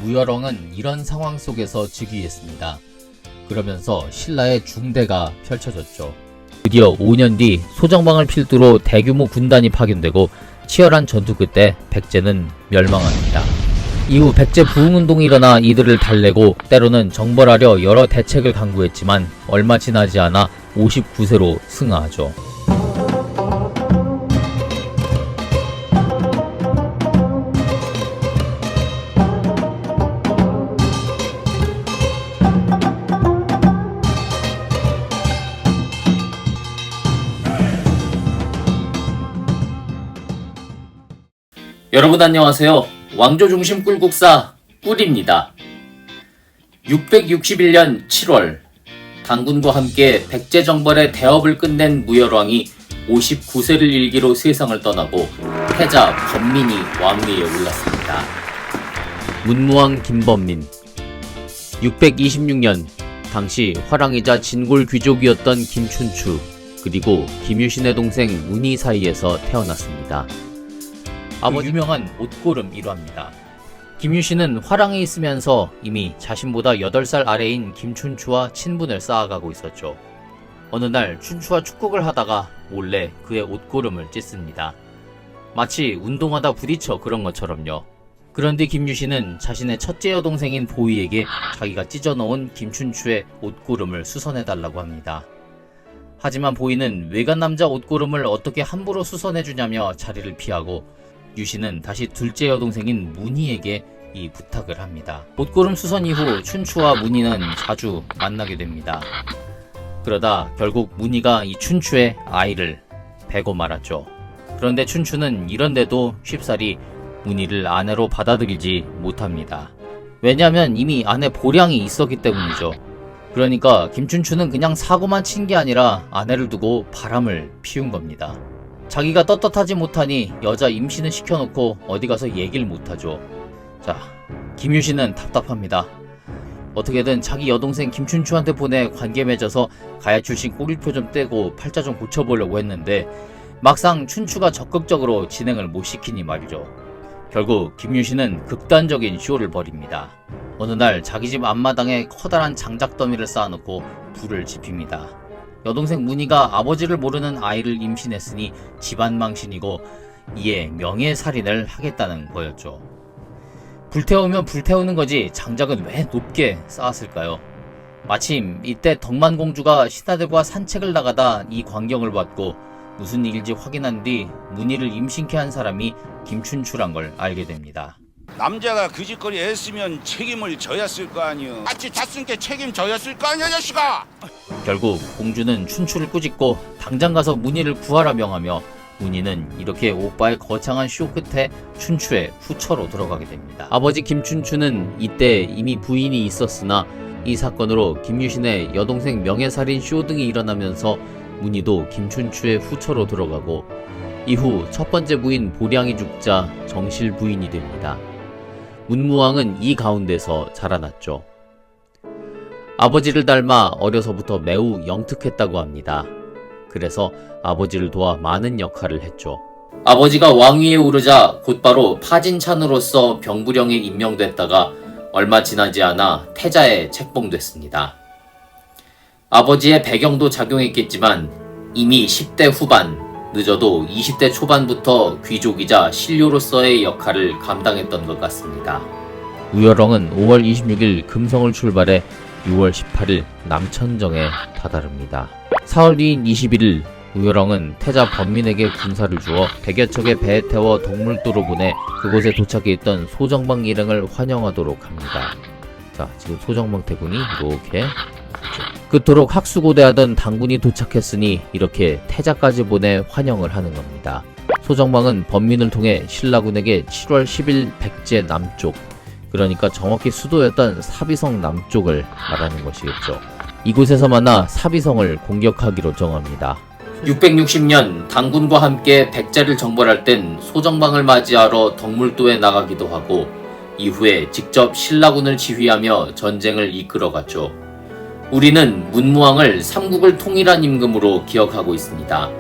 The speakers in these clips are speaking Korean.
무열왕은 이런 상황 속에서 즉위했습니다. 그러면서 신라의 중대가 펼쳐졌죠. 드디어 5년 뒤 소정방을 필두로 대규모 군단이 파견되고 치열한 전투 끝에 백제는 멸망합니다. 이후 백제 부흥운동이 일어나 이들을 달래고 때로는 정벌하려 여러 대책을 강구했지만 얼마 지나지 않아 59세로 승하하죠. 여러분 안녕하세요. 왕조 중심 꿀국사 꿀입니다. 661년 7월 당군과 함께 백제 정벌의 대업을 끝낸 무열왕이 59세를 일기로 세상을 떠나고 태자 범민이 왕위에 올랐습니다. 문무왕 김범민 626년 당시 화랑이자 진골 귀족이었던 김춘추 그리고 김유신의 동생 문희 사이에서 태어났습니다. 아버지 유명한 옷고름 일화입니다. 김유신은 화랑에 있으면서 이미 자신보다 8살 아래인 김춘추와 친분을 쌓아가고 있었죠. 어느 날 춘추와 축구를 하다가 몰래 그의 옷고름을 찢습니다. 마치 운동하다 부딪혀 그런 것처럼요. 그런데 김유신은 자신의 첫째 여동생인 보희에게 자기가 찢어놓은 김춘추의 옷고름을 수선해달라고 합니다. 하지만 보희는 외간 남자 옷고름을 어떻게 함부로 수선해주냐며 자리를 피하고 유신은 다시 둘째 여동생인 문희에게 이 부탁을 합니다. 옷고름 수선 이후 춘추와 문희는 자주 만나게 됩니다. 그러다 결국 문희가 이 춘추의 아이를 베고 말았죠. 그런데 춘추는 이런데도 쉽사리 문희를 아내로 받아들이지 못합니다. 왜냐하면 이미 아내 보량이 있었기 때문이죠. 그러니까 김춘추는 그냥 사고만 친 게 아니라 아내를 두고 바람을 피운 겁니다. 자기가 떳떳하지 못하니 여자 임신을 시켜놓고 어디 가서 얘기를 못하죠. 자, 김유신은 답답합니다. 어떻게든 자기 여동생 김춘추한테 보내 관계 맺어서 가야 출신 꼬리표 좀 떼고 팔자 좀 고쳐보려고 했는데 막상 춘추가 적극적으로 진행을 못 시키니 말이죠. 결국 김유신은 극단적인 쇼를 벌입니다. 어느 날 자기 집 앞마당에 커다란 장작더미를 쌓아놓고 불을 지핍니다. 여동생 문희가 아버지를 모르는 아이를 임신했으니 집안 망신이고 이에 명예살인을 하겠다는 거였죠. 불태우면 불태우는 거지 장작은 왜 높게 쌓았을까요? 마침 이때 덕만공주가 신하들과 산책을 나가다 이 광경을 봤고 무슨 일인지 확인한 뒤 문희를 임신케 한 사람이 김춘추란 걸 알게 됩니다. 남자가 그 짓거리 했으면 책임을 져야 쓸 거 아니여. 같이 잤으니까 책임져야 쓸 거 아니야, 자식아. 결국 공주는 춘추를 꾸짖고 당장 가서 문희를 구하라 명하며 문희는 이렇게 오빠의 거창한 쇼 끝에 춘추의 후처로 들어가게 됩니다. 아버지 김춘추는 이때 이미 부인이 있었으나 이 사건으로 김유신의 여동생 명예살인 쇼 등이 일어나면서 문희도 김춘추의 후처로 들어가고 이후 첫 번째 부인 보량이 죽자 정실 부인이 됩니다. 문무왕은 이 가운데서 자라났죠. 아버지를 닮아 어려서부터 매우 영특했다고 합니다. 그래서 아버지를 도와 많은 역할을 했죠. 아버지가 왕위에 오르자 곧바로 파진찬으로서 병부령에 임명됐다가 얼마 지나지 않아 태자에 책봉됐습니다. 아버지의 배경도 작용했겠지만 이미 10대 후반, 늦어도 20대 초반부터 귀족이자 신료로서의 역할을 감당했던 것 같습니다. 무열왕은 5월 26일 금성을 출발해 6월 18일 남천정에 다다릅니다. 4월 2일 21일 무열왕은 태자 범민에게 군사를 주어 100여 척의 배에 태워 동물도로 보내 그곳에 도착해 있던 소정방 일행을 환영하도록 합니다. 자, 지금 소정방 대군이 이렇게 그토록 학수고대하던 당군이 도착했으니 이렇게 태자까지 보내 환영을 하는 겁니다. 소정방은 범민을 통해 신라군에게 7월 10일 백제 남쪽, 그러니까 정확히 수도였던 사비성 남쪽을 말하는 것이겠죠. 이곳에서 만나 사비성을 공격하기로 정합니다. 660년 당군과 함께 백제를 정벌할 땐 소정방을 맞이하러 덕물도에 나가기도 하고 이후에 직접 신라군을 지휘하며 전쟁을 이끌어갔죠. 우리는 문무왕을 삼국을 통일한 임금으로 기억하고 있습니다.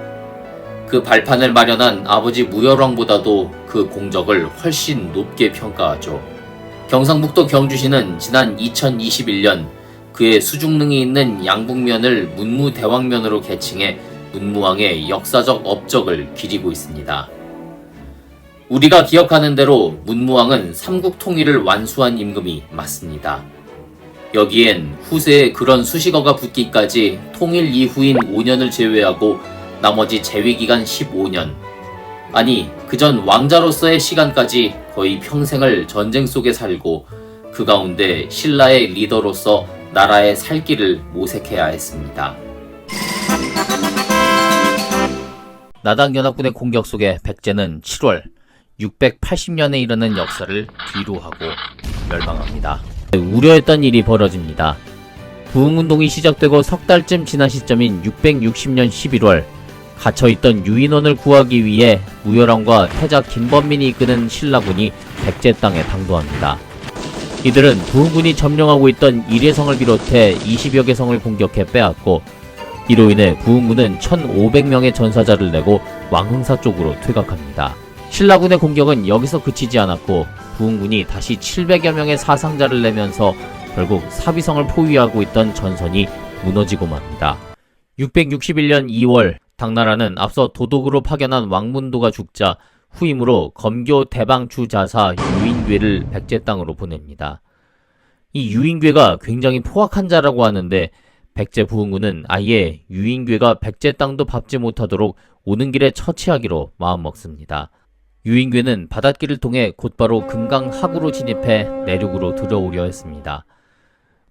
그 발판을 마련한 아버지 무열왕보다도 그 공적을 훨씬 높게 평가하죠. 경상북도 경주시는 지난 2021년 그의 수중능이 있는 양북면을 문무대왕면으로 개칭해 문무왕의 역사적 업적을 기리고 있습니다. 우리가 기억하는 대로 문무왕은 삼국 통일을 완수한 임금이 맞습니다. 여기엔 후세에 그런 수식어가 붙기까지 통일 이후인 5년을 제외하고 나머지 재위기간 15년, 아니 그전 왕자로서의 시간까지 거의 평생을 전쟁 속에 살고 그 가운데 신라의 리더로서 나라의 살 길을 모색해야 했습니다. 나당연합군의 공격 속에 백제는 7월 680년에 이르는 역사를 뒤로 하고 멸망합니다. 우려했던 일이 벌어집니다. 부흥운동이 시작되고 석 달쯤 지난 시점인 660년 11월 갇혀있던 유인원을 구하기 위해 무열왕과 태자 김범민이 이끄는 신라군이 백제 땅에 당도합니다. 이들은 부흥군이 점령하고 있던 일회성을 비롯해 20여 개 성을 공격해 빼앗고 이로 인해 부흥군은 1500명의 전사자를 내고 왕흥사 쪽으로 퇴각합니다. 신라군의 공격은 여기서 그치지 않았고 부흥군이 다시 700여 명의 사상자를 내면서 결국 사비성을 포위하고 있던 전선이 무너지고 맙니다. 661년 2월 당나라는 앞서 도독으로 파견한 왕문도가 죽자 후임으로 검교 대방주 자사 유인괴를 백제 땅으로 보냅니다. 이 유인괴가 굉장히 포악한 자라고 하는데 백제 부흥군은 아예 유인괴가 백제 땅도 밟지 못하도록 오는 길에 처치하기로 마음먹습니다. 유인괴는 바닷길을 통해 곧바로 금강하구로 진입해 내륙으로 들어오려 했습니다.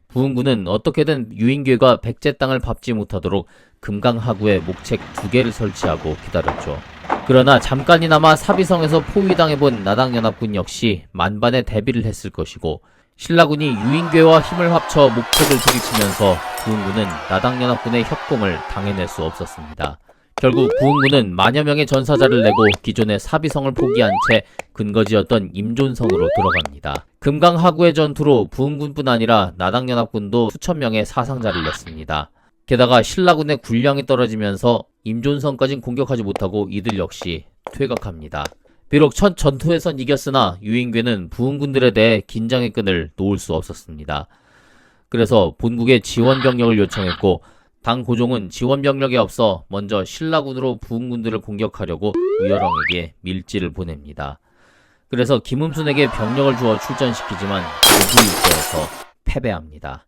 부흥군은 어떻게든 유인괴가 백제 땅을 밟지 못하도록 금강하구에 목책 2개를 설치하고 기다렸죠. 그러나 잠깐이나마 사비성에서 포위당해본 나당연합군 역시 만반의 대비를 했을 것이고 신라군이 유인괴와 힘을 합쳐 목책을 들이치면서 부흥군은 나당연합군의 협공을 당해낼 수 없었습니다. 결국 부흥군은 만여 명의 전사자를 내고 기존의 사비성을 포기한 채 근거지였던 임존성으로 들어갑니다. 금강하구의 전투로 부흥군뿐 아니라 나당연합군도 수천 명의 사상자를 냈습니다. 게다가 신라군의 군량이 떨어지면서 임존성까진 공격하지 못하고 이들 역시 퇴각합니다. 비록 첫 전투에선 이겼으나 유인괴는 부흥군들에 대해 긴장의 끈을 놓을 수 없었습니다. 그래서 본국에 지원병력을 요청했고 당 고종은 지원병력에 앞서 먼저 신라군으로 부흥군들을 공격하려고 무열왕에게 밀지를 보냅니다. 그래서 김음순에게 병력을 주어 출전시키지만 고부일대에서 패배합니다.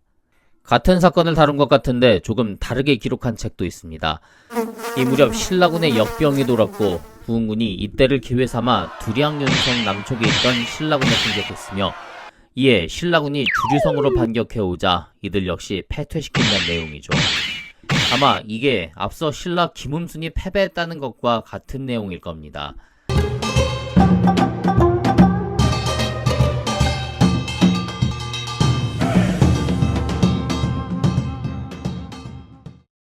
같은 사건을 다룬 것 같은데 조금 다르게 기록한 책도 있습니다. 이 무렵 신라군의 역병이 돌았고 부흥군이 이때를 기회삼아 두량윤성 남쪽에 있던 신라군을 공격했으며 이에 신라군이 주류성으로 반격해오자 이들 역시 패퇴시킨다는 내용이죠. 아마 이게 앞서 신라 김음순이 패배했다는 것과 같은 내용일 겁니다.